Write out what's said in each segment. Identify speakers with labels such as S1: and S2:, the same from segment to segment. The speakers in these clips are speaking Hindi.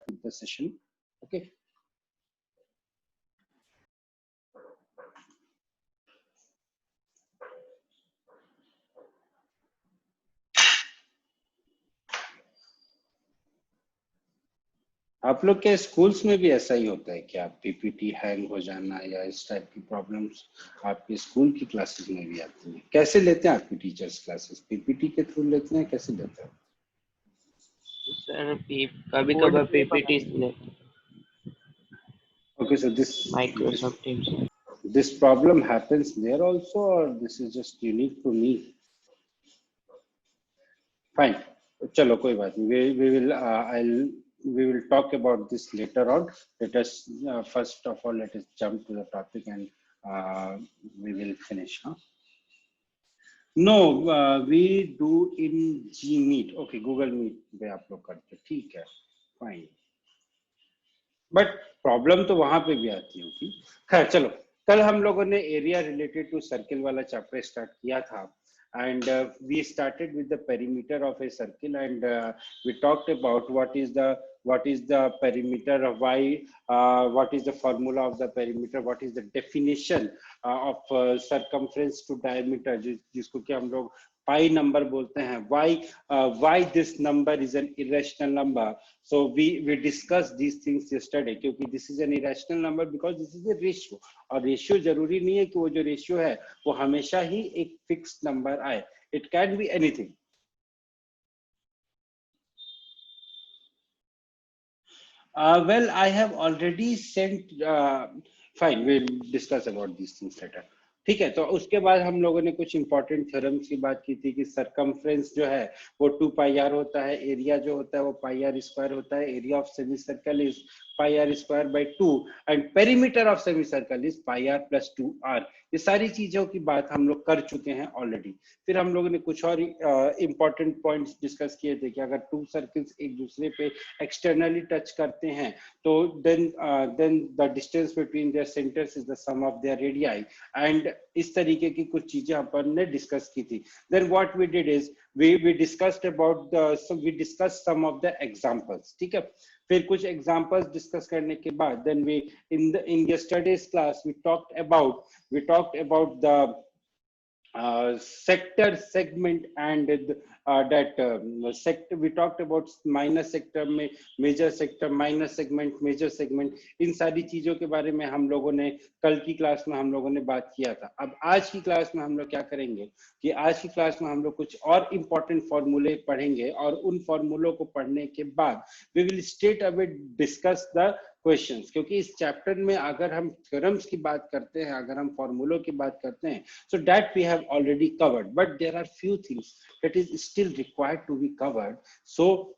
S1: the session. Okay. आप लोग के स्कूल्स में भी ऐसा ही होता है क्या? पीपीटी हैंग हो जाना या इस टाइप की प्रॉब्लम्स आपके स्कूल की क्लासेस में भी आती हैं? कैसे लेते हैं आपकी टीचर्स क्लासेस? पीपीटी के थ्रू लेते हैं, कैसे लेते हैं?
S2: सर कभी कभार PPT
S1: Okay, so
S2: Microsoft Teams.
S1: This problem happens there also, or this is just unique to me? Fine, chalo koi baat nahi. We will talk about this later on. Let us first of all let us jump to the topic and we will finish. Huh? No, we do in Gmeet. Okay, Google Meet पे आप लोग करते, ठीक है, fine. बट प्रॉब्लम तो वहां पे भी आती होगी. खैर चलो, कल हम लोगों ने एरिया रिलेटेड टू सर्किल वाला चैप्टर स्टार्ट किया था and we started with the perimeter of a circle and we talked about what is the perimeter of why, what is the formula of the perimeter, what is the definition of circumference to diameter जिसको कि हम लोग pi number बोलते हैं. Why this number is an irrational number. So we discussed these things yesterday क्योंकि this is an irrational number because this is a ratio और ratio जरूरी नहीं है कि वो जो ratio है वो हमेशा ही एक fixed number आए. It can be anything. Well, I have already sent. Fine, we'll discuss about these things later. ठीक है, तो उसके बाद हम लोगों ने कुछ इंपॉर्टेंट थ्योरम्स की बात की थी कि सरकमफ्रेंस जो है वो 2 पाई आर होता है, एरिया जो होता है वो पाई आर स्क्वायर होता है, area of semi circle is pi R square by 2 and perimeter of semi circle is pi R plus 2 R. ये सारी चीजों की बात हम लोग कर चुके हैं ऑलरेडी. फिर हम लोगों ने कुछ और इंपॉर्टेंट पॉइंट्स डिस्कस किए थे कि अगर 2 सर्कल्स एक दूसरे पे एक्सटर्नली टच करते हैं तो then the distance between their centres is the sum of their radii and इस तरीके की कुछ चीजें अपन ने डिस्कस की थी. Then what we did is we discussed about we discussed some of the examples. ठीक है, फिर कुछ examples डिस्कस करने के बाद then we in yesterday's class we talked about the sector, segment and that sector. We talked about minor sector, major sector, minor segment, major segment. इन सारी चीजों के बारे में हम लोगों ने कल की क्लास में हम लोगों ने बात किया था. अब आज की क्लास में हम लोग क्या करेंगे कि आज की क्लास में हम लोग कुछ और इम्पोर्टेंट फॉर्मूले पढ़ेंगे और उन फॉर्मूलों को पढ़ने के बाद we will straight away discuss the questions. क्योंकि इस चैप्टर में अगर हम थ्योरम्स की बात करते हैं, अगर हम फॉर्मूलों की बात करते हैं, so that we have already covered, but there are few things that is still required to be covered. So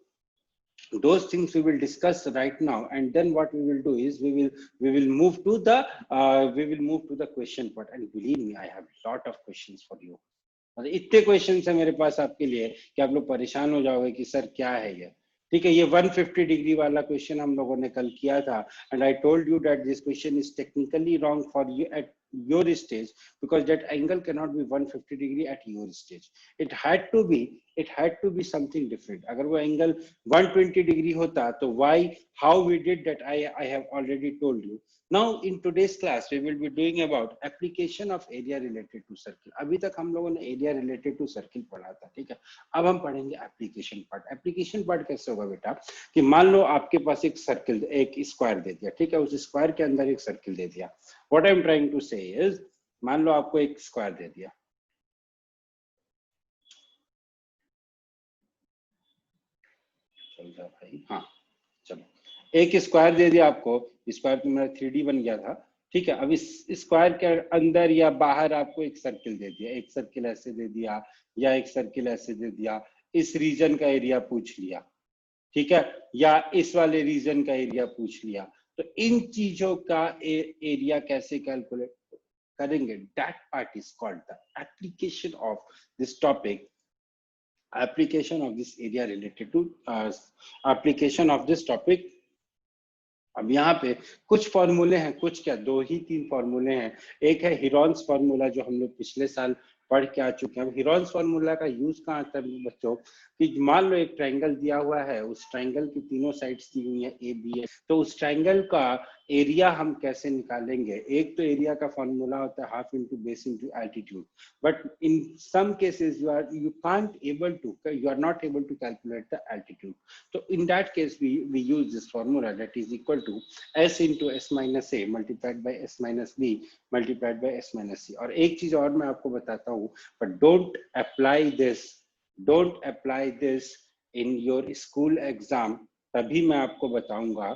S1: those things we will discuss right now, and then what we will do is we will move to the question part. And believe me, I have a lot of questions for you. इतने क्वेश्चंस है मेरे पास आपके लिए कि आप लोग परेशान हो जाओगे कि सर क्या है ये. ठीक है, ये 150 डिग्री वाला क्वेश्चन हम लोगों ने कल किया था and I told you that this question is technically wrong for you at your stage because that angle cannot be 150 degree at your stage. It had to be something different. अगर वो angle 120 degree होता तो why, how we did that, I have already told you. Now in today's class we will be doing about application of area related to circle. अभी तक हम लोगों ने area related to circle पढ़ा था. ठीक है, अब हम पढ़ेंगे application part. application part कैसे होगा बेटा कि मान लो आपके पास एक सर्कल, एक स्क्वायर दे दिया. ठीक है, उस स्क्वायर के अंदर एक सर्कल दे दिया. What I am trying to say is, मान लो आपको एक स्क्वायर दे दिया. चल रहा भाई, हाँ चलो, एक स्क्वायर दे दिया आपको. स्क्वायर तो मेरा 3D बन गया था. ठीक है, अब इस स्क्वायर के अंदर या बाहर आपको एक सर्किल दे दिया. एक सर्किल ऐसे दे दिया या एक सर्किल ऐसे दे दिया. इस रीजन का एरिया पूछ लिया. ठीक है, या इस वाले रीजन का एरिया पूछ लिया. तो इन चीजों का एरिया कैसे कैलकुलेट करेंगे, that part is called the application of this topic, application of this area related to application of this topic. अब यहाँ पे कुछ फॉर्मूले हैं, कुछ क्या, 2 ही 3 फॉर्मूले हैं. एक है हिरॉन्स फॉर्मूला जो हम लोग पिछले साल पढ़ के आ चुके हैं। अब हीरोन्स फॉर्मूला का यूज कहाँ आता है बच्चों, कि मान लो एक ट्रायंगल दिया हुआ है, उस ट्रायंगल की तीनों साइड्स दी हुई है ए बी है, तो उस ट्रायंगल का एरिया हम कैसे निकालेंगे। एक तो एरिया का फॉर्मूला होता है half into base into altitude, but in some cases you are not able to calculate the altitude, तो in that case we use this formula, that is equal to s into s minus a multiplied by s minus b multiplied by s minus c। और एक चीज और मैं आपको बताता हूँ, but don't apply this in your school exam, तभी मैं आपको बताऊंगा।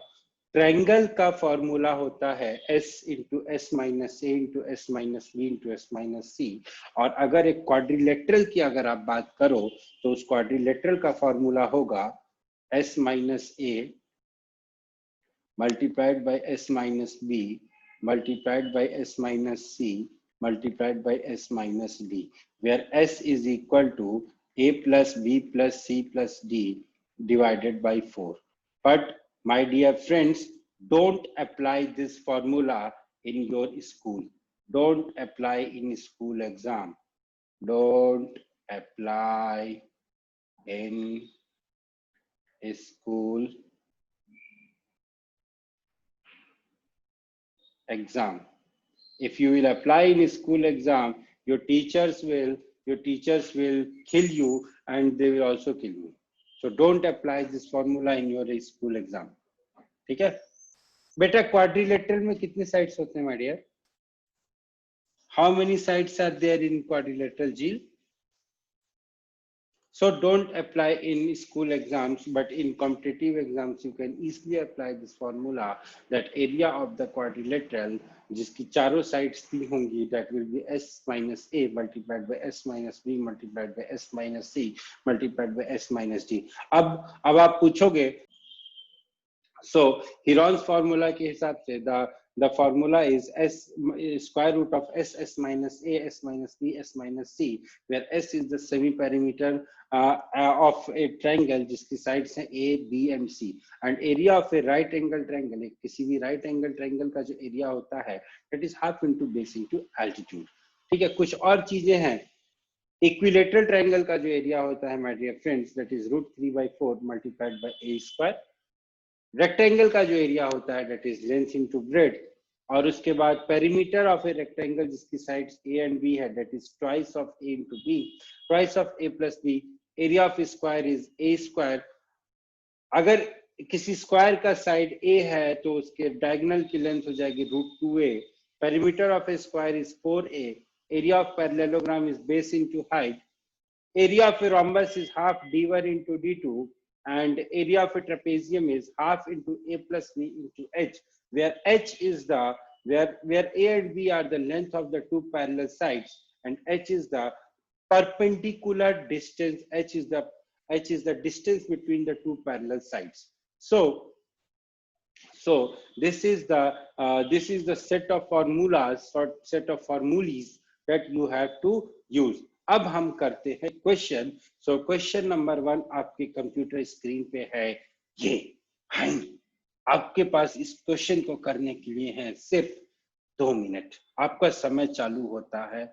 S1: ट्रायंगल का फॉर्मूला होता है s into s minus a into s minus b into s minus c, और अगर एक क्वाड्रिलेटरल की अगर आप बात करो तो उस क्वाड्रिलेटरल का फॉर्मूला होगा s minus a multiplied by s minus b multiplied by s minus c multiplied by s minus d, where s is equal to a plus b plus c plus d divided by 4. But my dear friends, don't apply this formula in your school. Don't apply in school exam. Don't apply in school exam. If you will apply in school exam, your teachers will kill you and they will also kill you. So don't apply this formula in your school exam. ठीक है बेटा। क्वाड्रिलेटरल में कितने साइड्स होते हैं my dear? How many sides are there in quadrilateral, Jill? So don't apply in school exams, but in competitive exams you can easily apply this formula, that area of the quadrilateral जिसकी चारों साइड्स दी होंगी, that will be s minus a multiplied by s minus b multiplied by s minus c multiplied by s minus d। अब आप पूछोगे, so Heron's formula के हिसाब से the formula is s square root of s minus a s minus b s minus c, where s is the semi perimeter of a triangle जिसकी sides हैं a b and c, and area of a right angle triangle, किसी भी right angle triangle का जो area होता है that is half into base into altitude। ठीक है, कुछ और चीजें हैं। इक्विलेटरल ट्रायंगल का जो एरिया होता है my dear friends, that is √3/4 multiplied by a square। Rectangle का जो एरिया होता है that is length into breadth, और उसके बाद पेरीमीटर ऑफ ए रेक्टेंगल जिसकी साइड्स ए एंड बी है that is twice of a into b twice of a plus b। Area of square is a square. अगर किसी स्क्वायर का साइड a है तो उसके डायगोनल की लेंथ हो जाएगी √2a। Perimeter of A square is 4a। Area of parallelogram is base into height. Area of a rhombus is half d1 into d2, and area of a trapezium is half into a plus b into h, where h is the where a and b are the length of the two parallel sides, and h is the perpendicular distance. H is the distance between the two parallel sides. So this is the set of formulas or set of formulas that you have to use। अब हम करते हैं क्वेश्चन। सो क्वेश्चन नंबर 1 आपके कंप्यूटर स्क्रीन पे है, ये है आपके पास। इस क्वेश्चन को करने के लिए है सिर्फ 2 मिनट। आपका समय चालू होता है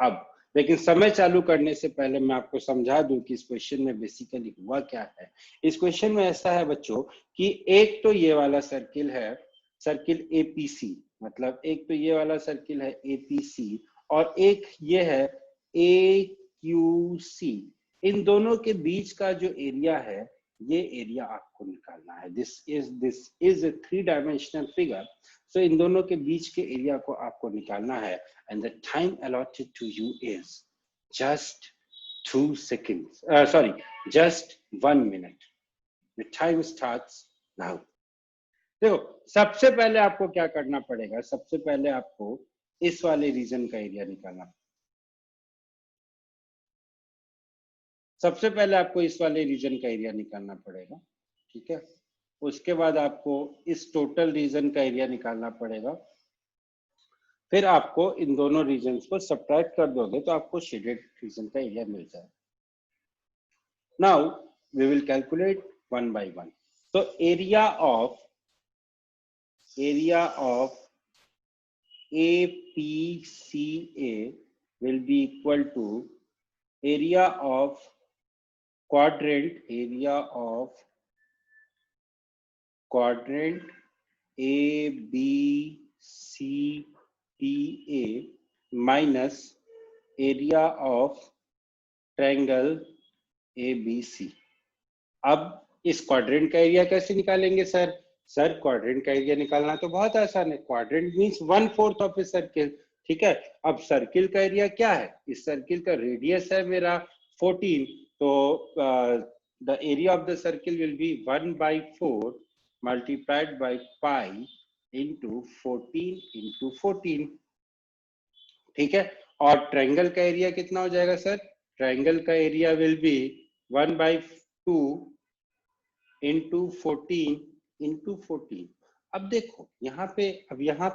S1: अब, लेकिन समय चालू करने से पहले मैं आपको समझा दूं कि इस क्वेश्चन में बेसिकली हुआ क्या है। इस क्वेश्चन में ऐसा है बच्चों कि एक तो ये वाला सर्किल है, सर्किल एपीसी, मतलब एक तो ये वाला सर्किल है एपीसी, और एक ये है AQC। इन दोनों के बीच का जो एरिया है, ये एरिया आपको निकालना है। This is a 3-dimensional figure। So इन दोनों के बीच के एरिया को आपको निकालना है, and the time allotted to you is just 2 seconds, sorry, just 1 minute। The time starts now। देखो, सबसे पहले आपको क्या करना पड़ेगा, सबसे पहले आपको इस वाले रीजन का एरिया निकालना। सबसे पहले आपको इस वाले रीजन का एरिया निकालना पड़ेगा, ठीक है। उसके बाद आपको इस टोटल रीजन का एरिया निकालना पड़ेगा। फिर आपको इन दोनों रीजन्स को सब्ट्रैक्ट कर दोगे तो आपको शेडेड रीजन का एरिया मिल जाएगा। Now we will calculate one by one. तो area of APCA will be equal to area of quadrant A B C D A minus area of triangle ABC। अब इस क्वाड्रेंट का एरिया कैसे निकालेंगे सर? सर क्वाड्रेंट का एरिया निकालना तो बहुत आसान है। Quadrant means 1/4 of a circle. ठीक है, अब सर्किल का एरिया क्या है? इस सर्किल का रेडियस है मेरा 14, तो the area of the circle will be 1/4 multiplied by pi into 14 ठीक है, और ट्रायंगल का एरिया कितना हो जाएगा सर? ट्रायंगल का एरिया विल बी 1/2 इंटू 14। अब देखो यहाँ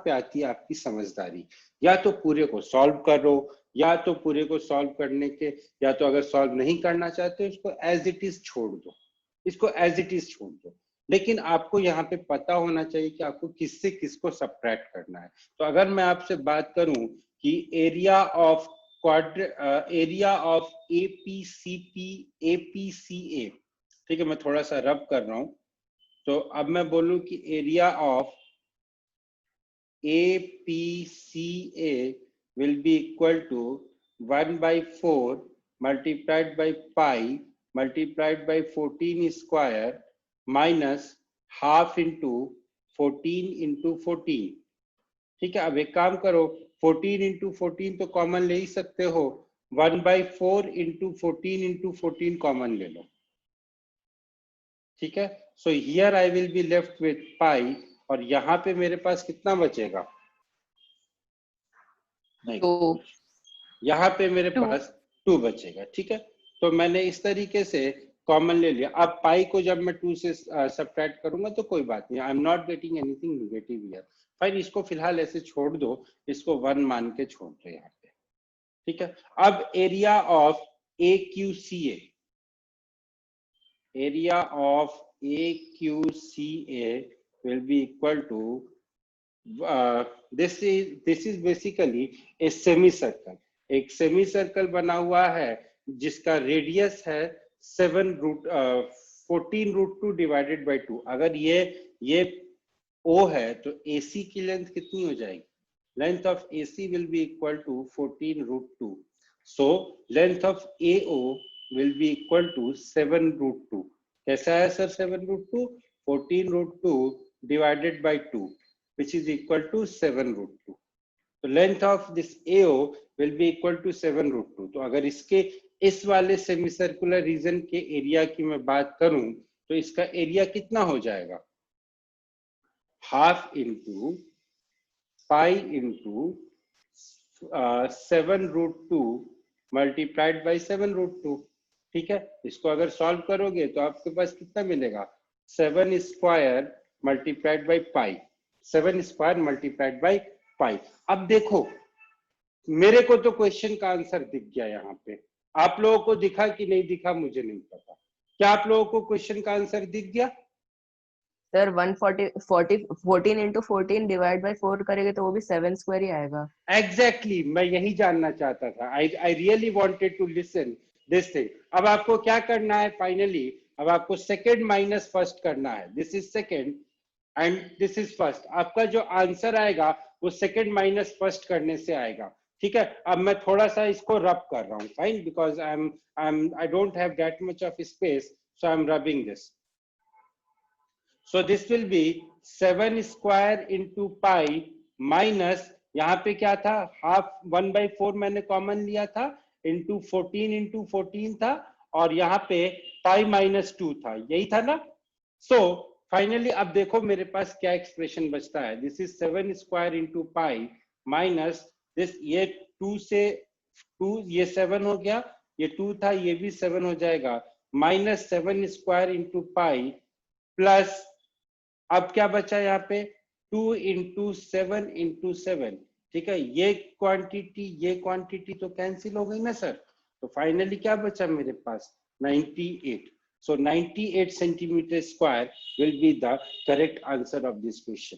S1: पे आती है आपकी समझदारी। या तो पूरे को सॉल्व करो, या तो पूरे को सॉल्व करने के, या तो अगर सॉल्व नहीं करना चाहते हो इसको एज इट इज छोड़ दो, लेकिन आपको यहाँ पे पता होना चाहिए कि आपको किससे किसको सब्ट्रैक्ट करना है। तो अगर मैं आपसे बात करूं कि एरिया ऑफ APCA, ठीक है, मैं थोड़ा सा रब कर रहा हूं, तो अब मैं बोलूं कि area of APCA will be equal to 1/4 multiplied by pi multiplied by 14 square minus half into 14 ठीक है। अब एक काम करो, 14 into 14 तो कॉमन ले ही सकते हो, 1/4 into 14 कॉमन ले लो। ठीक है, so here I will be left with pi, और यहाँ पे मेरे पास कितना बचेगा? नहीं, यहाँ पे मेरे पास 2 बचेगा। ठीक है, तो मैंने इस तरीके से कॉमन ले लिया। अब पाई को जब मैं 2 से सब्ट्रैक्ट करूंगा तो कोई बात नहीं, I am not getting anything negative here. Fine, इसको फिलहाल ऐसे छोड़ दो, इसको 1 मान के छोड़ दो यहाँ पे। ठीक है, अब area of AQCA will be equal to this is basically a semicircle। एक सेमीसर्कल बना हुआ है जिसका रेडियस है 14√2 डिवाइडेड बाय 2। अगर ये O है तो AC की लेंथ कितनी हो जाएगी? Length of AC will be equal to 14√2। so length of AO will be equal to 7√2। कैसा है sir 7√2? 14√2 divided by 2 which is equal to 7√2। तो length of this AO will be equal to 7√2। तो अगर इसके इस वाले सेमीसर्कुलर रीजन के एरिया की मैं बात करूं तो इसका एरिया कितना हो जाएगा? Half into pi into 7√2 multiplied by 7√2। ठीक है, इसको अगर सॉल्व करोगे तो आपके पास कितना मिलेगा? 7 square multiplied by pi, 7 square multiplied by pi. अब देखो मेरे को तो क्वेश्चन का आंसर दिख गया यहाँ पे, आप लोगों को दिखा कि नहीं दिखा मुझे नहीं पता। क्या आप लोगों को क्वेश्चन का आंसर दिख गया?
S3: सर 14 into 14 डिवाइड बाय 4 करेंगे तो वो भी 7 स्क्वायर ही आएगा।
S1: एग्जैक्टली मैं यही जानना चाहता था। I really wanted to listen this thing. अब आपको क्या करना है फाइनली? अब आपको सेकंड माइनस फर्स्ट करना है। This is second and this is first. आपका जो आंसर आएगा वो सेकंड माइनस फर्स्ट करने से आएगा। ठीक है, अब मैं थोड़ा सा इसको रब कर रहा हूँ, fine, because I don't have that much of space, so I am rubbing this. So this will be 7 square into pi minus, यहाँ पे क्या था? हाफ 1/4 मैंने कॉमन लिया था, into 14 था, और यहाँ पे pi minus 2 था, यही था ना? So finally अब देखो मेरे पास क्या एक्सप्रेशन बचता है। This is 7 square into pi minus this, ये 2 से 2, ये 7 हो गया, ये 2 था, ये भी 7 हो जाएगा, minus 7 square into pi plus, अब क्या बचा यहाँ पे? 2 into 7 into 7। ठीक है, ये क्वांटिटी तो कैंसिल हो गई ना सर। तो फाइनली क्या बचा मेरे पास? 98। So 98 centimetre square will be the correct answer of this question.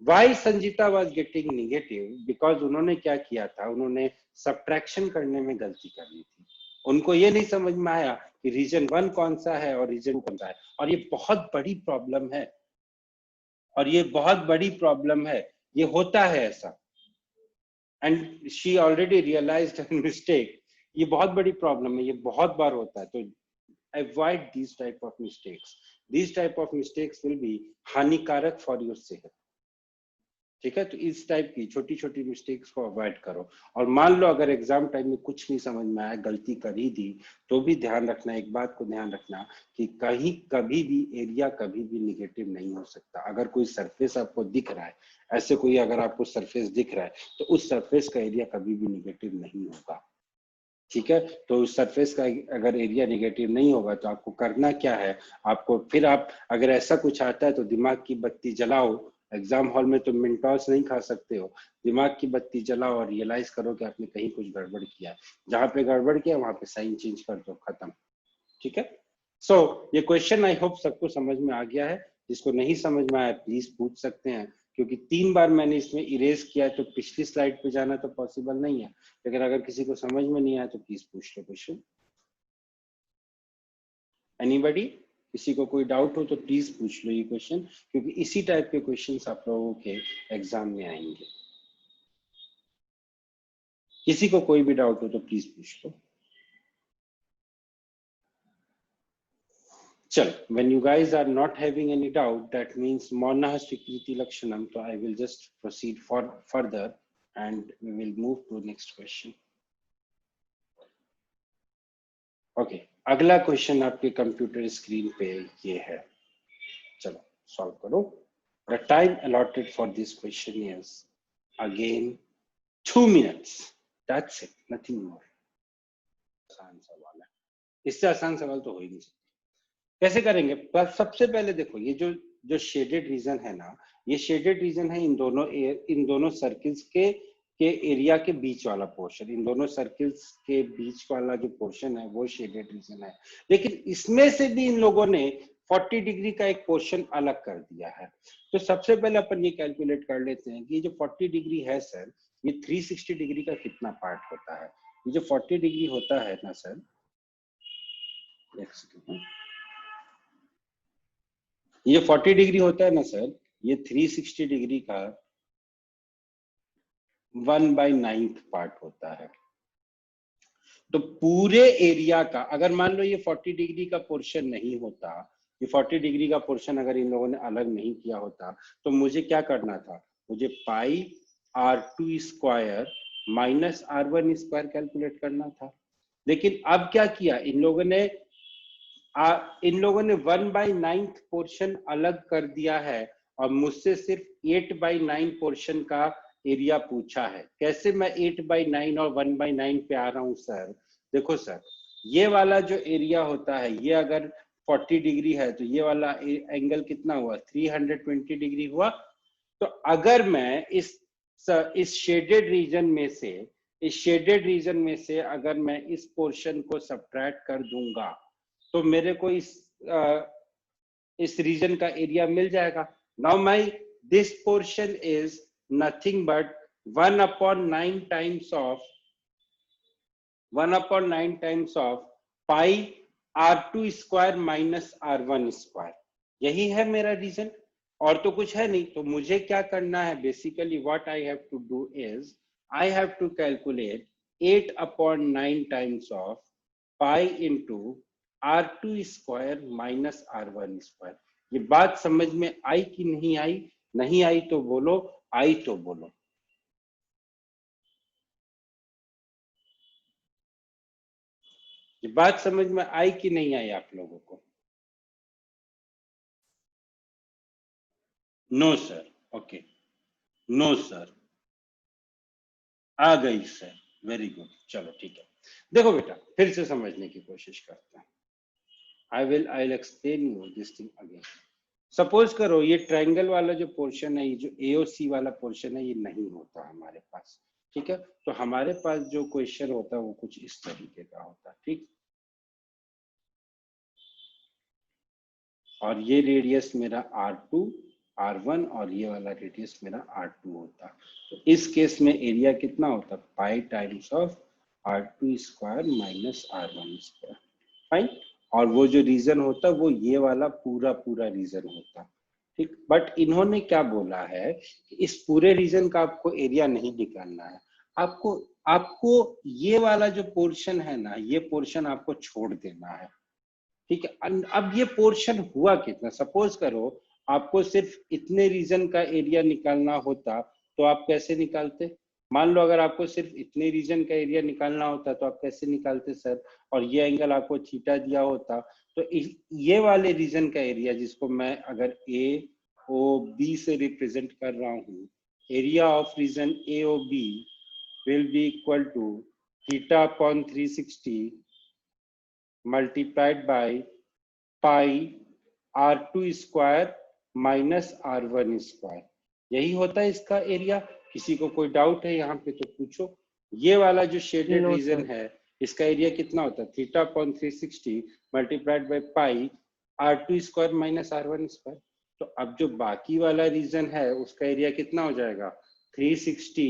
S1: Why Sanjeeta was getting negative, because उन्होंने क्या किया था, उन्होंने सब्ट्रैक्शन करने में गलती कर ली थी। उनको ये नहीं समझ में आया कि रीजन 1 कौन सा है और रीजन 2 कौन सा है, और ये बहुत बड़ी प्रॉब्लम है, और ये बहुत बड़ी प्रॉब्लम है, ये होता है ऐसा। And she already realised her mistake. ये बहुत बड़ी प्रॉब्लम है, ये बहुत बार होता है। तो avoid these type of mistakes. These type of mistakes will be हानिकारक for your सेहत। ठीक है, तो इस टाइप की छोटी छोटी मिस्टेक्स को अवॉइड करो। और मान लो अगर एग्जाम टाइम में कुछ नहीं समझ में आया, गलती कर ही दी, तो भी ध्यान रखना, एक बात को ध्यान रखना कि कहीं कभी भी एरिया कभी भी निगेटिव नहीं हो सकता। अगर कोई सरफेस आपको दिख रहा है, ऐसे कोई अगर आपको सरफेस दिख रहा है, तो उस सरफेस का एरिया कभी भी निगेटिव नहीं होगा। ठीक है, तो उस सरफेस का अगर एरिया निगेटिव नहीं होगा तो आपको करना क्या है, आपको फिर आप अगर ऐसा कुछ आता है तो दिमाग की बत्ती जलाओ। एग्जाम हॉल में तो मिंटॉस नहीं खा सकते हो, दिमाग की बत्ती जलाओ और रियलाइज करो कि आपने कहीं कुछ गड़बड़ किया है। जहां पे गड़बड़ किया वहां पे साइन चेंज कर दो, खत्म। ठीक है, सो ये क्वेश्चन आई होप सबको समझ में आ गया है। जिसको नहीं समझ में आया प्लीज पूछ सकते हैं, क्योंकि 3 बार मैंने इसमें इरेज किया है, तो पिछली स्लाइड पे जाना तो पॉसिबल नहीं है। लेकिन अगर किसी को समझ में नहीं आया तो प्लीज पूछ लो क्वेश्चन। एनीबॉडी, किसी को कोई डाउट हो तो प्लीज पूछ लो ये क्वेश्चन, क्योंकि इसी टाइप के क्वेश्चंस आप लोगों के एग्जाम में आएंगे। किसी को कोई भी डाउट हो तो प्लीज पूछ लो। चल, when you guys are not having any doubt, that means Mauna Swikriti Lakshanam, so I will just proceed further and we will move to next question. Okay, अगला क्वेश्चन आपके कंप्यूटर स्क्रीन पे ये है, चलो सॉल्व करो। The time allotted for this question is again 2 minutes. That's it, nothing more. आसान सवाल है, इससे आसान सवाल तो हो ही नहीं सकता। कैसे करेंगे? पर सबसे पहले देखो, ये जो शेडेड रीजन है ना, ये शेडेड रीजन है इन दोनों सर्किल्स के एरिया के बीच वाला पोर्शन। इन दोनों सर्किल्स के बीच वाला जो पोर्शन है वो शेडेड रीजन है। लेकिन इसमें से भी इन लोगों ने 40 डिग्री का एक पोर्शन अलग कर दिया है। तो सबसे पहले अपन ये कैलकुलेट कर लेते हैं कि ये जो 40 डिग्री है सर, ये 360 डिग्री का कितना पार्ट होता है। ये जो 40 डिग्री होता है ना सर, ये 40 डिग्री होता है ना सर, ये 360 डिग्री का 1/9 पार्ट होता है। तो पूरे एरिया का अगर मान लो ये 40 डिग्री का पोर्शन नहीं होता, ये 40 डिग्री का पोर्शन अगर इन लोगों ने अलग नहीं किया होता, तो मुझे क्या करना था, मुझे पाई r2 square minus r1 square calculate करना था। लेकिन अब क्या किया इन लोगों ने 1/9 पोर्शन अलग कर दिया है और मुझसे सिर्फ 8/9 पोर्शन का एरिया पूछा है। कैसे मैं 8/9 और 1/9 पे आ रहा हूं सर? देखो सर, ये वाला जो एरिया होता है, ये अगर 40 डिग्री है तो ये वाला एंगल कितना हुआ, 320 डिग्री हुआ। तो अगर मैं इस शेडेड रीजन में से अगर मैं इस पोर्शन को सब्ट्रैक्ट कर दूंगा तो मेरे को इस रीजन का एरिया मिल जाएगा। Now my this portion is nothing but 1/9 times of pi r2 square minus r1 square. यही है मेरा रीजन और तो कुछ है नहीं। तो मुझे क्या करना है, basically what I have to do is I have to calculate 8/9 times of pi into r2 square minus r1 square. ये बात समझ में आई कि नहीं आई? नहीं आई तो बोलो, आई तो बोलो। ये बात समझ में आई कि नहीं आई आप लोगों को? No sir, okay, no sir, आ गई सर, वेरी गुड, चलो ठीक है। देखो बेटा, फिर से समझने की कोशिश करते हैं। I will explain you this thing again. Suppose करो ये ट्रायंगल वाला जो पोर्शन है, ये जो एओसी वाला पोर्शन है, ये नहीं होता हमारे पास। ठीक है, तो हमारे पास जो क्वेश्चन होता है वो कुछ इस तरीके का होता है। ठीक, और ये रेडियस मेरा r2 R1 और ये वाला रेडियस मेरा R2 होता। तो इस केस में एरिया कितना होता, पाई times of R2 square minus R1 square. Fine. और वो जो रीजन होता वो ये वाला पूरा पूरा रीजन होता। ठीक, बट इन्होंने क्या बोला है कि इस पूरे रीजन का आपको एरिया नहीं निकालना है, आपको आपको ये वाला जो पोर्शन है ना, ये पोर्शन आपको छोड़ देना है। ठीक है, अब ये पोर्शन हुआ कितना, सपोज करो आपको सिर्फ इतने रीजन का एरिया निकालना होता तो आप कैसे निकालते? मान लो अगर आपको सिर्फ इतने रीजन का एरिया निकालना होता तो आप कैसे निकालते सर? और ये एंगल आपको थीटा दिया होता तो ये वाले रीजन का एरिया जिसको मैं अगर ए ओ बी से रिप्रेजेंट कर रहा हूँ, area of region A O B will be equal to theta upon 360 multiplied by pi R2 square minus R1 square. यही होता है इसका एरिया। किसी को कोई डाउट है यहाँ पे तो पूछो। ये वाला जो शेडेड रीजन है इसका एरिया कितना होता है? Theta upon 360 multiplied by pi R2 square minus R1 square. तो अब जो बाकी वाला रीजन है उसका एरिया कितना हो जाएगा? 360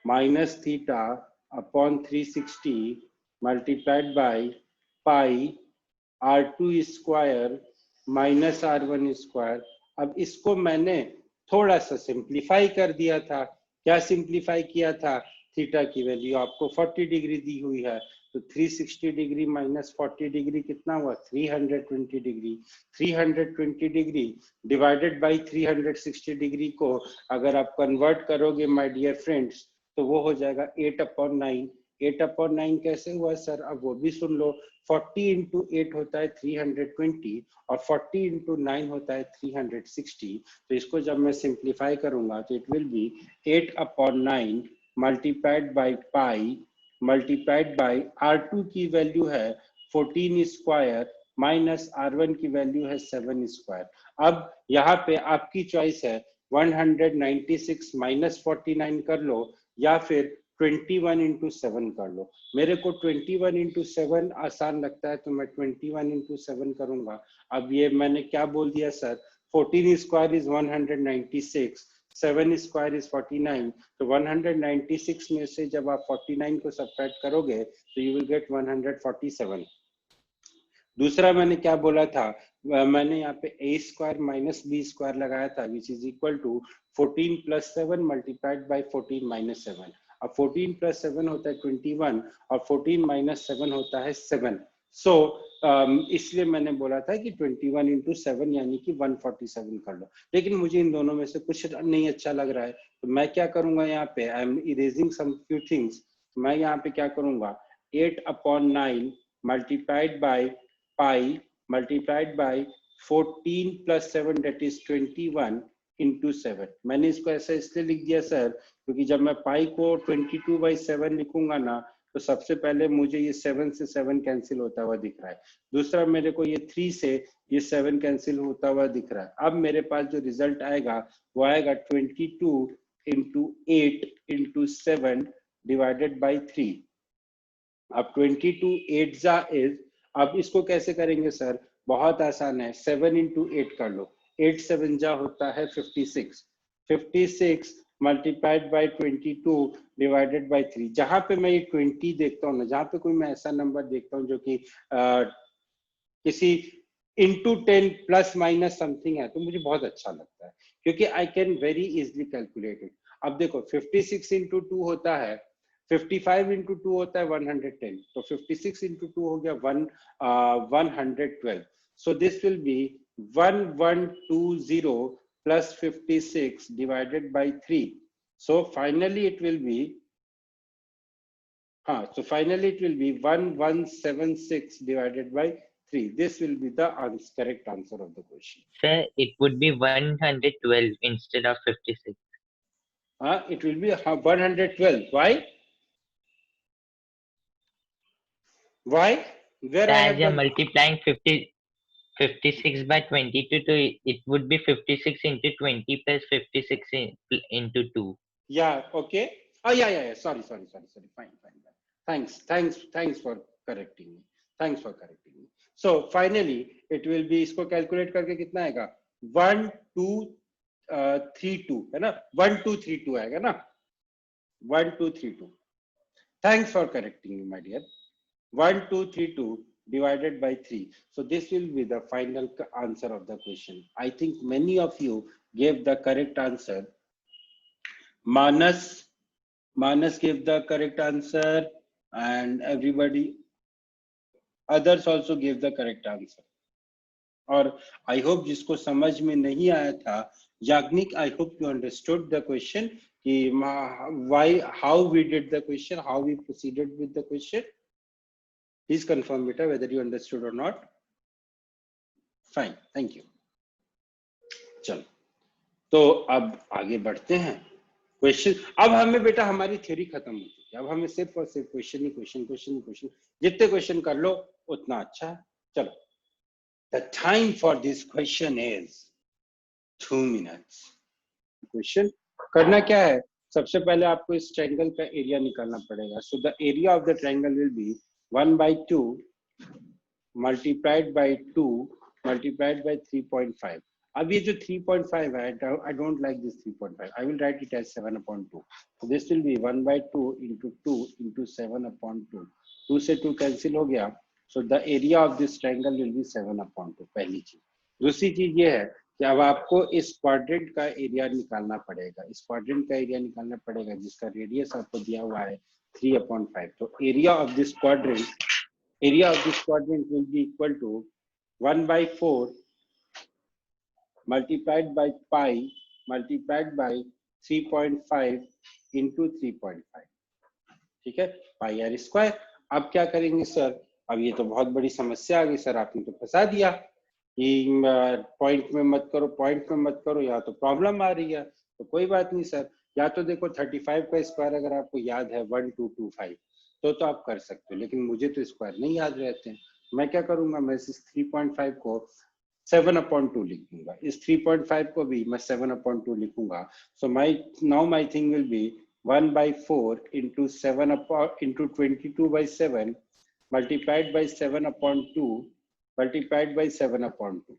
S1: minus theta upon 360 multiplied by pi R2 square minus R1 square. अब इसको मैंने थोड़ा सा सिंप्लीफाई कर दिया था। क्या सिंप्लीफाई किया था? थीटा की वैल्यू आपको 40 डिग्री दी हुई है तो 360 डिग्री माइनस 40 डिग्री कितना हुआ? 320 degree. 320 degree divided by 360 degree को अगर आप कन्वर्ट करोगे माय डियर फ्रेंड्स तो वो हो जाएगा 8/9। 8/9 कैसे हुआ सर? अब वो भी सुन लो। 40 इंटू 8 होता है 320 और 40 इंटू 9 होता है 360। तो इसको जब मैं सिंप्लीफाई करूंगा तो it will be 8/9 multiplied by pi multiplied by R2 की वैल्यू है 14 स्क्वायर माइनस R1 की वैल्यू है 7 स्क्वायर। अब यहाँ पे आपकी चॉइस है 196 माइनस 49 कर लो या फिर 21 इंटू 7 कर लो। मेरे को 21 इंटू 7 आसान लगता है तो मैं 21 इंटू 7 करूंगा। अब ये मैंने क्या बोल दिया sir? 14 square is 196, 7 square is 49। तो 196 में से जब आप 49 को सब्ट्रैक्ट करोगे तो यू विल गेट 147। दूसरा मैंने क्या बोला था? मैंने यहाँ पे a square minus B square लगाया था which is equal to 14 plus 7 multiplied by 14 minus 7। अब 14 प्लस 7 होता है 21 और 14 माइनस 7 होता है 7। सो इसलिए मैंने बोला था कि 21 इंटू 7 यानी कि 147 कर लो। लेकिन मुझे इन दोनों में से कुछ नहीं अच्छा लग रहा है तो मैं क्या करूंगा? यहाँ पे I am erasing some few things. मैं यहाँ पे क्या करूंगा? 8/9 multiplied by pi multiplied by 14 plus 7 that is 21 into 7। मैंने इसको ऐसा इसलिए लिख दिया सर क्योंकि जब मैं पाई को 22/7 लिखूंगा ना तो सबसे पहले मुझे ये 7 से 7 कैंसिल होता हुआ दिख रहा है। दूसरा मेरे को ये 3 से ये 7 कैंसिल होता हुआ दिख रहा है। अब मेरे पास जो रिजल्ट आएगा वो आएगा 22 इंटू 8 इंटू 7 डिवाइडेड बाई 3। अब 22 8 जा इज, अब इसको कैसे करेंगे सर? बहुत आसान है, 7 इंटू 8 कर लो। 8 7 जा होता है 56। 56 मल्टीप्लाइड बाई 22 डिवाइडेड बाई 3। जहां पे मैं ये 20 देखता हूँ ना, जहां पे कोई मैं ऐसा नंबर देखता हूँ जो कि किसी इंटू 10 प्लस माइनस समथिंग है तो मुझे बहुत अच्छा लगता है क्योंकि I can very easily calculate it. अब देखो 56 इंटू 2 होता है 55 इंटू 2 होता है 110। तो 56 इंटू 2 हो गया 112। So this will be 1120 plus 56 divided by 3। So finally it will be so finally it will be 1176 divided by 3. This will be the correct answer of the question.
S2: Sir, it would be 112 instead of 56.
S1: It will be 112. Why? Why? Where I
S2: As
S1: have
S2: you're
S1: done?
S2: multiplying 56 by 22, so it would be 56 into 20 plus 56 into 2.
S1: Yeah, okay. Oh, yeah. Sorry. Fine. Thanks for correcting me. So finally, it will be, इसको calculate करके कितना आएगा? 1 2 3 2 है ना, 1 2 3 2 आएगा ना, 1 2 3 2. Thanks for correcting me, my dear. 1 2 3 2 divided by 3. So this will be the final answer of the question. I think many of you gave the correct answer. Manas gave the correct answer, and everybody others also gave the correct answer. और I hope जिसको समझ में नहीं आया था, Yagnik, I hope you understood the question कि why, how we did the question, how we proceeded with the question. Please confirm beta whether you understood or not. Fine, thank you. चलो, तो अब आगे बढ़ते हैं. क्वेश्चन, अब हमें बेटा हमारी थ्योरी खत्म हो चुकी है, अब हमें सिर्फ और सिर्फ क्वेश्चन ही क्वेश्चन, जितने क्वेश्चन कर लो उतना अच्छा है. चलो, the time for this question is 2 minutes. Question करना क्या है, सबसे पहले आपको इस ट्रायंगल का एरिया निकालना पड़ेगा. So the area of the triangle will be 1/2 multiplied by 2 multiplied by 3.5. अब ये जो 3.5 है, I don't like this 3.5. I will write it as 7/2. So this will be 1/2 into 2 into 7/2. 2 से 2 कैंसिल हो गया. So the area of this triangle will be 7/2. पहली चीज. दूसरी चीज ये है कि अब आपको इस क्वाड्रेंट का एरिया निकालना पड़ेगा. इस क्वाड्रेंट का एरिया निकालना पड़ेगा जिसका रेडियस आपको दिया हुआ है 3/5. तो area of this quadrant will be equal to 1/4 multiplied by pi multiplied by 3.5 into 3.5. ठीक है, पाई आर स्क्वायर. अब क्या करेंगे सर, अब ये तो बहुत बड़ी समस्या आ गई सर, आपने तो फंसा दिया कि पॉइंट में मत करो, यहाँ तो प्रॉब्लम आ रही है. तो कोई बात नहीं सर, या तो देखो 35 का स्क्वायर अगर आपको याद है 1225 तो आप कर सकते हो, लेकिन मुझे तो स्क्वायर नहीं याद रहते हैं. मैं क्या करूंगा, मैं इस 3.5 को 7/2 लिख दूंगा, इस 3.5 को भी मैं 7/2 लिखूंगा. So now my thing will be 1/4 into 22/7 multiplied by 7/2 multiplied by 7/2.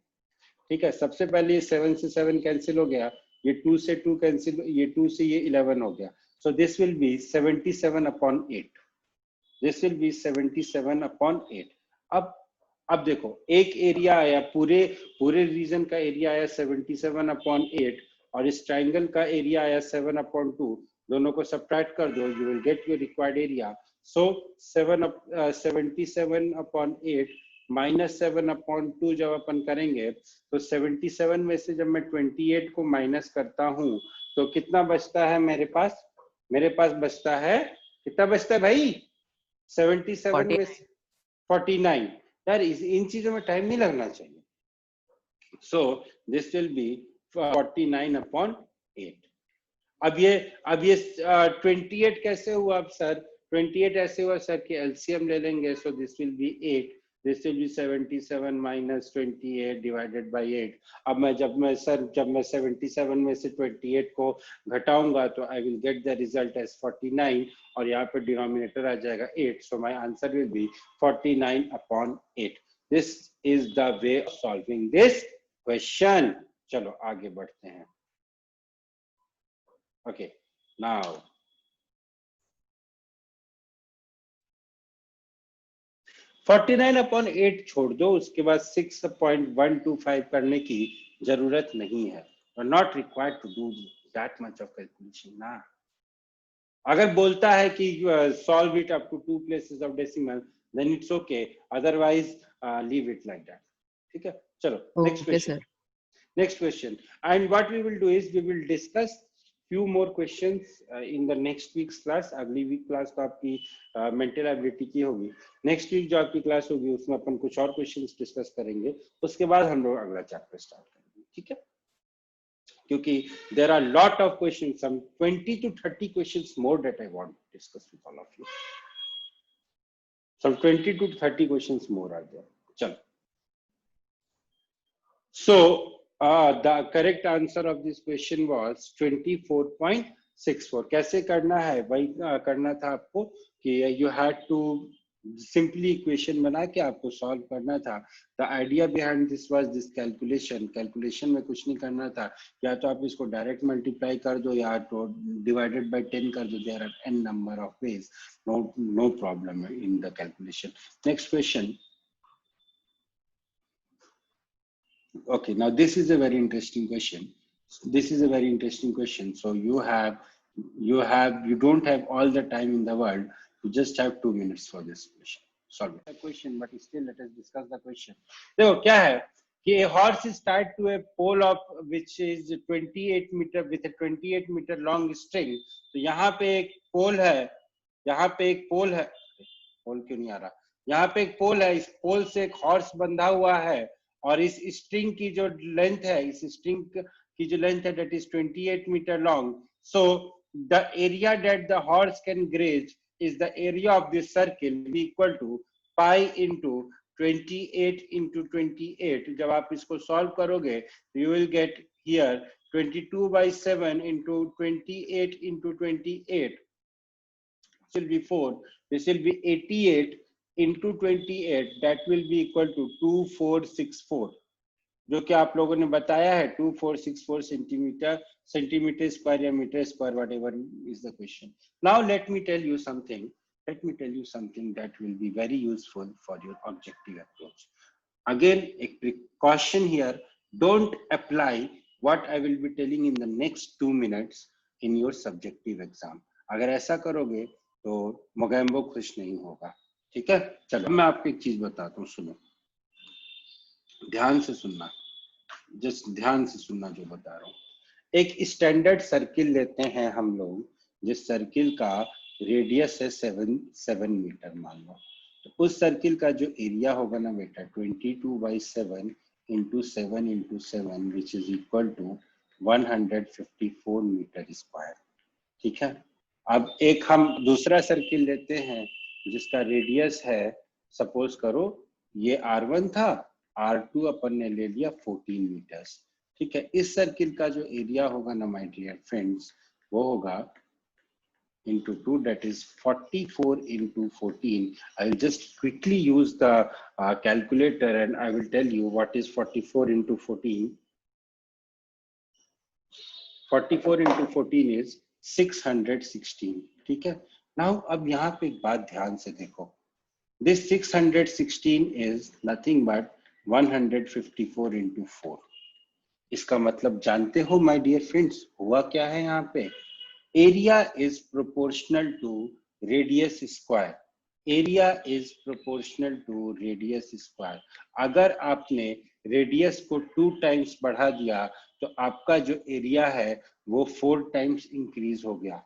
S1: ठीक है, सबसे पहले ये 7 से 7 कैंसिल हो गया, ये 2 से 2 कैंसिल, ये 2 से ये 11 हो गया. So this will be 77/8. This will be 77/8. अब देखो, एक एरिया आया, पूरे रीजन का एरिया आया 77/8 और इस ट्राइंगल का एरिया आया 7/2. दोनों को सब्ट्रैक्ट कर दो, you will get your required area. So 77/8 minus 7/2 जब अपन करेंगे तो 77 में से जब मैं 28 को माइनस करता हूं तो कितना बचता है मेरे पास बचता है, कितना बचता है भाई, 77 में 49. यार इन चीजों में टाइम नहीं लगना चाहिए. So this will be 49/8. अब ये 28 कैसे हुआ अब सर, 28 ऐसे हुआ सर कि एलसीएम ले लेंगे. So this will be 8. This will be 77 minus 28 divided by 8. अब जब मैं 77 में से 28 को घटाऊंगा तो I will get the result as 49 और यहाँ पे डिनोमिनेटर आ जाएगा 8. So my answer will be 49/8. This is the way of solving this question. चलो आगे बढ़ते हैं. ओके, नाउ 49/8 छोड़ दो, उसके बाद 6.125 करने की जरूरत नहीं है. Not required to do that much of calculation ना. अगर बोलता है कि solve it up to 2 places of decimal then it's okay, otherwise leave it like that. ठीक है, चलो next question. And what we will do is we will discuss few more questions in the next week's class. अगली वीक क्लास तो आपकी मेंटल एबिलिटी की होगी. नेक्स्ट वीक जो आपकी क्लास होगी उसमें अपन कुछ और क्वेश्चंस डिस्कस करेंगे, उसके बाद हम लोग अगला चैप्टर स्टार्ट करेंगे. ठीक है, क्योंकि there are lot of questions, some 20 to 30 questions more that I want to discuss with all of you. Some 20 to 30 questions more are there. चलो, so the correct answer of this question was 24.64. कैसे करना है भाई, करना था आपको कि you had to simply equation बना के आपको सॉल्व करना था। The idea behind this was this calculation में कुछ नहीं करना था, या तो आप इसको डायरेक्ट मल्टीप्लाई कर दो या तो डिवाइडेड बाय 10 कर दो। There are n number of ways, no problem in the calculation. Next question. Okay, now this is a very interesting question. So you don't have all the time in the world. You just have 2 minutes for this question. Solve the question, but still let us discuss the question. देखो क्या है कि a horse is tied to a pole of which is 28 meter with a 28 meter long string. तो यहाँ पे एक पोल है, पोल क्यों नहीं आ रहा? यहाँ पे एक पोल है, इस पोल से एक हॉर्स बंधा हुआ है और इस स्ट्रिंग की जो लेंथ है, that is 28 meter long. So the area that the horse can graze is the area of this circle, be equal to pi into 28 into 28. जब आप इसको सॉल्व करोगे you will get here 22/7 into 28 into 28. This will be 4. This will be 88 into 28. That will be equal to 2464. जो कि आप लोगों ने बताया है 2464 सेंटीमीटर स्क्वायर या metre square, whatever is the question. Now let me tell you something that will be very useful for your objective approach. Again, a precaution here, don't apply what I will be telling in the next 2 minutes in your subjective exam. अगर ऐसा करोगे तो मोगैम्बो खुश नहीं होगा, ठीक है? चलो मैं आपको एक चीज बताता हूँ, सुनो, ध्यान से सुनना, जस्ट ध्यान से सुनना जो बता रहा हूँ। एक स्टैंडर्ड सर्किल लेते हैं हम लोग, जिस सर्किल का रेडियस है 7 मीटर मान लो। तो उस सर्किल का जो एरिया होगा ना बेटा 22/7 into 7 into 7 which is equal to 154 metre square, ठीक है? अब एक हम दूसरा सर्किल लेते हैं जिसका रेडियस है, सपोज करो ये R1 था, R2 अपन ने ले लिया 14 मीटर्स, ठीक है? इस सर्किल का जो एरिया होगा ना माय डियर फ्रेंड्स, वो होगा into 2, that is 44 into 14. I will just quickly use the calculator and I will tell you what is 44 into 14. 44 into 14 is 616, ठीक है? Now अब यहाँ पे एक बात ध्यान से देखो, this 616 is nothing but 154 into 4. इसका मतलब जानते हो my dear friends, हुआ क्या है यहाँ पे? Area is proportional to radius square. Area is proportional to radius square. अगर आपने रेडियस को 2 टाइम्स बढ़ा दिया तो आपका जो एरिया है वो 4 टाइम्स इंक्रीज हो गया।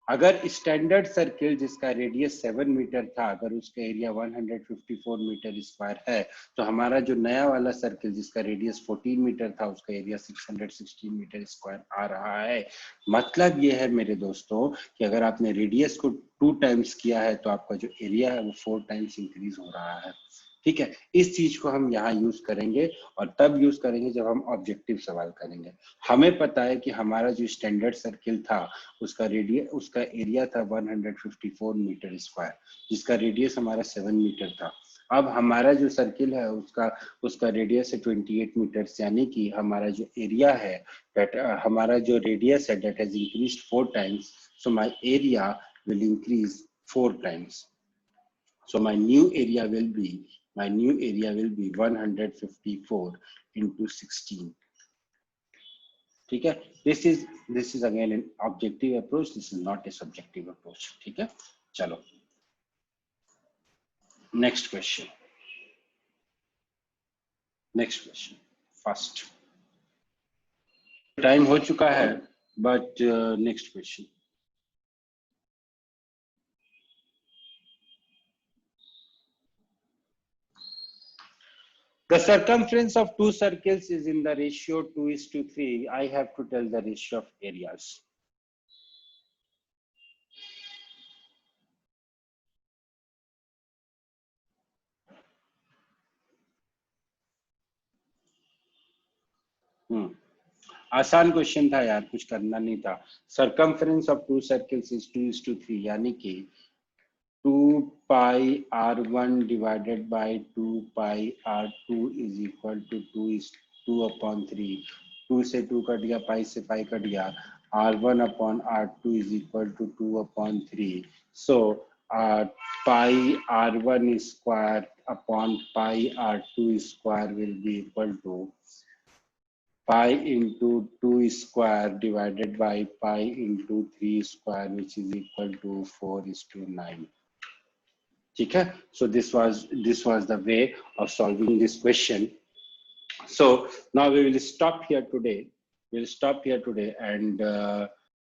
S1: अगर स्टैंडर्ड सर्किल जिसका रेडियस 7 मीटर था, अगर उसका एरिया 154 मीटर स्क्वायर है, तो हमारा जो नया वाला सर्किल जिसका रेडियस 14 मीटर था उसका एरिया 616 मीटर स्क्वायर आ रहा है। मतलब ये है मेरे दोस्तों कि अगर आपने रेडियस को 2 टाइम्स किया है तो आपका जो एरिया है वो 4 टाइम्स इंक्रीज हो रहा है, ठीक है? इस चीज को हम यहाँ यूज करेंगे और तब यूज करेंगे जब हम ऑब्जेक्टिव सवाल करेंगे। हमें पता है कि हमारा जो स्टैंडर्ड सर्किल था उसका एरिया था 154 मीटर स्क्वायर, जिसका रेडियस हमारा 7 मीटर था। अब हमारा जो सर्किल है उसका रेडियस है 28 मीटर्स, यानी कि हमारा जो एरिया है हमारा जो रेडियस है that has increased 4 times, so my area will increase 4 times. So my new area will be 154 into 16. ठीक है? This is again an objective approach. This is not a subjective approach. ठीक है? चलो next question. First. Time हो चुका है, but next question. The circumference of 2 circles is in the ratio 2:3. I have to tell the ratio of areas. आसान क्वेश्चन था यार, कुछ करना नहीं था। Circumference of 2 circles is 2:3, यानी कि 2 pi r1 divided by 2 pi r2 is equal to 2 upon 3. 2 से 2 कट गया, pi से pi कट गया. R1 upon R2 is equal to 2 upon 3. So pi R1 square upon pi R2 square will be equal to pi into 2 square divided by pi into 3 square, which is equal to 4:9. Okay? So this was the way of solving this question. So now we will stop here today. We'll stop here today, and